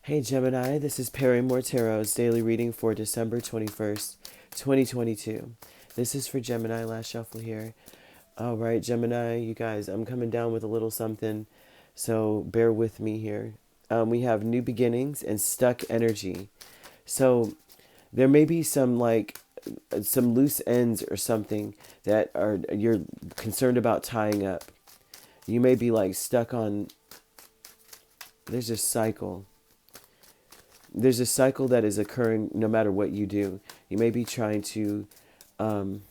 Hey Gemini, this is Perrymore Tarot's daily reading for December 21st, 2022. This is for Gemini, last shuffle here. All right, Gemini, you guys, I'm coming down with a little something, so bear with me here. We have new beginnings and stuck energy. So there may be some loose ends or something that are you're concerned about tying up. You may be like stuck on, there's a cycle. There's a cycle that is occurring no matter what you do. You may be trying to um,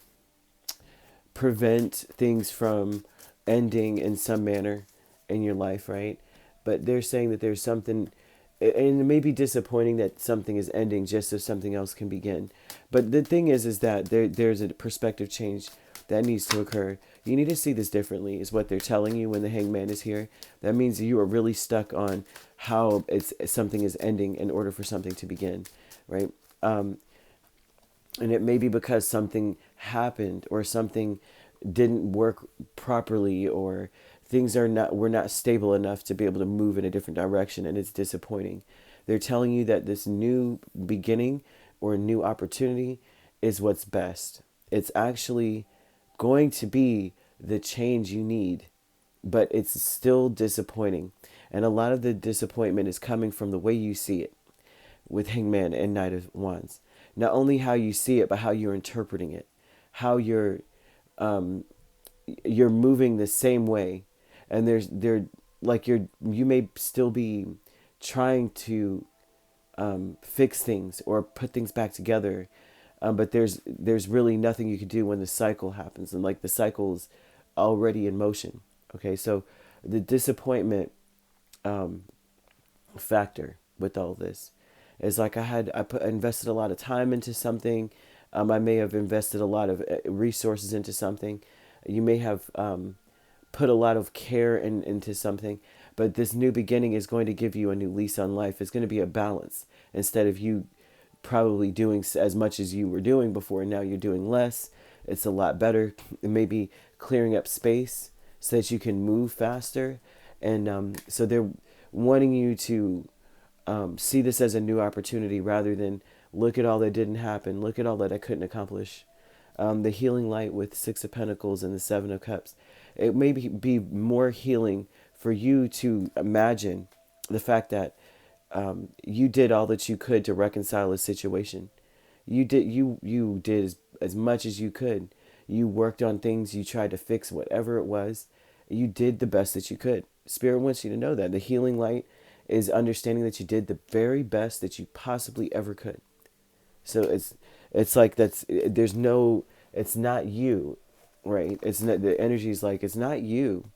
prevent things from ending in some manner in your life, right? But they're saying that there's something, and it may be disappointing that something is ending just so something else can begin. But the thing is that there's a perspective change that needs to occur. You need to see this differently, is what they're telling you when the hangman is here. That means you are really stuck on how something is ending in order for something to begin, right? And it may be because something happened or something didn't work properly, or things were not stable enough to be able to move in a different direction, and it's disappointing. They're telling you that this new beginning or new opportunity is what's best. It's actually going to be the change you need, but it's still disappointing. And a lot of the disappointment is coming from the way you see it with Hangman and Knight of Wands. Not only how you see it, but how you're interpreting it, how um, you're moving the same way, and you may still be trying to fix things or put things back together, but there's really nothing you can do when the cycle happens, and like the cycle's already in motion. Okay, so the disappointment um, factor with all this is like I invested a lot of time into something. I may have invested a lot of resources into something. You may have put a lot of care into something, but this new beginning is going to give you a new lease on life. It's going to be a balance. Instead of you probably doing as much as you were doing before, and now you're doing less. It's a lot better. It may be clearing up space so that you can move faster. And so they're wanting you to see this as a new opportunity rather than look at all that didn't happen, look at all that I couldn't accomplish. The healing light with Six of Pentacles and the Seven of Cups. It may be more healing for you to imagine the fact that you did all that you could to reconcile a situation. You did as much as you could. You worked on things. You tried to fix whatever it was. You did the best that you could. Spirit wants you to know that the healing light is understanding that you did the very best that you possibly ever could. So it's like there's no, it's not you, right? It's not, the energy is like, it's not you.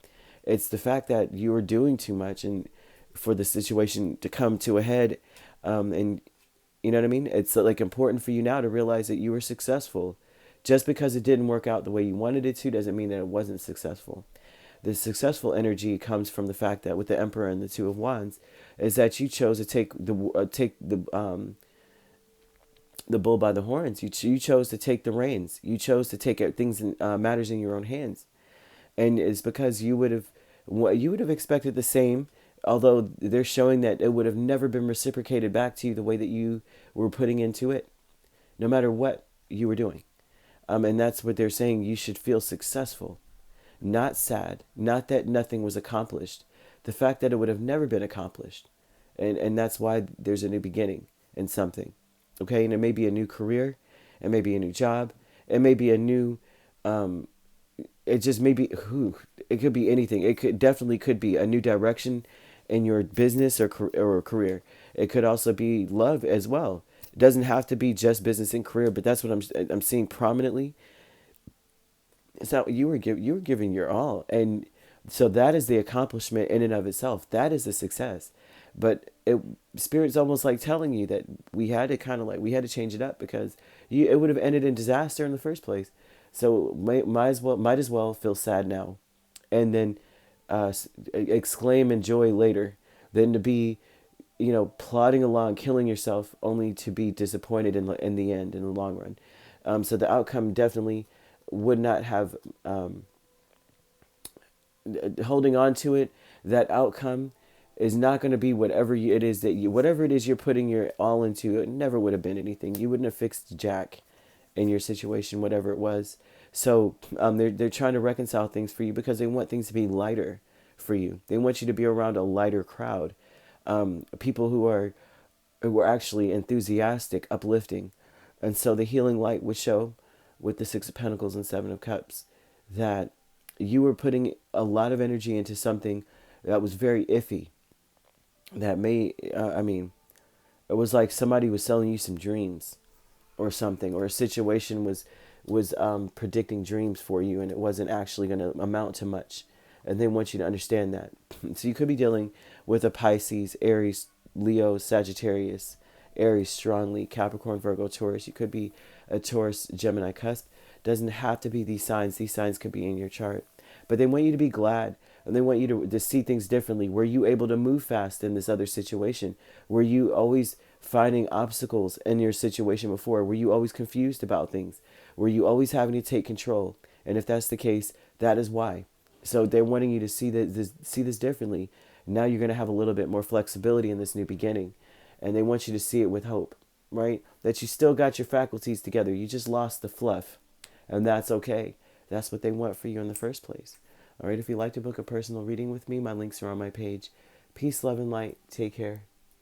It's the fact that you are doing too much, and for the situation to come to a head, and you know what I mean? It's like important for you now to realize that you were successful. Just because it didn't work out the way you wanted it to doesn't mean that it wasn't successful. The successful energy comes from the fact that with the Emperor and the Two of Wands, is that you chose to take the bull by the horns. You chose to take the reins. You chose to take things in, matters in your own hands, and it's because you would have expected the same. Although they're showing that it would have never been reciprocated back to you the way that you were putting into it, no matter what you were doing. And that's what they're saying. You should feel successful, not sad, not that nothing was accomplished. The fact that it would have never been accomplished. And that's why there's a new beginning in something. Okay, and it may be a new career, it may be a new job, it may be a new, it just may be, it could be anything. It could be a new direction in your business or career. It could also be love as well. It doesn't have to be just business and career, but that's what I'm seeing prominently. It's not you were giving your all, and so that is the accomplishment in and of itself. That is the success. But Spirit's almost like telling you that we had to change it up, because it would have ended in disaster in the first place. So might as well feel sad now, and then exclaim in joy later, than to be, plodding along, killing yourself, only to be disappointed in the end, in the long run. So the outcome definitely would not have, holding on to it, that outcome is not going to be whatever it is you're putting your all into. It never would have been anything. You wouldn't have fixed jack in your situation, whatever it was. So they're trying to reconcile things for you because they want things to be lighter for you. They want you to be around a lighter crowd, people who are actually enthusiastic, uplifting, and so the healing light would show with the Six of Pentacles and Seven of Cups that you were putting a lot of energy into something that was very iffy. That it was like somebody was selling you some dreams or something, or a situation was predicting dreams for you, and it wasn't actually going to amount to much. And they want you to understand that. So you could be dealing with a Pisces, Aries, Leo, Sagittarius, Aries strongly, Capricorn, Virgo, Taurus. You could be a Taurus, Gemini cusp. Doesn't have to be these signs. These signs could be in your chart. But they want you to be glad, and they want you to see things differently. Were you able to move fast in this other situation? Were you always finding obstacles in your situation before? Were you always confused about things? Were you always having to take control? And if that's the case, that is why. So they're wanting you to see this differently. Now you're going to have a little bit more flexibility in this new beginning. And they want you to see it with hope, right? That you still got your faculties together. You just lost the fluff. And that's okay. That's what they want for you in the first place. All right, if you'd like to book a personal reading with me, my links are on my page. Peace, love, and light. Take care.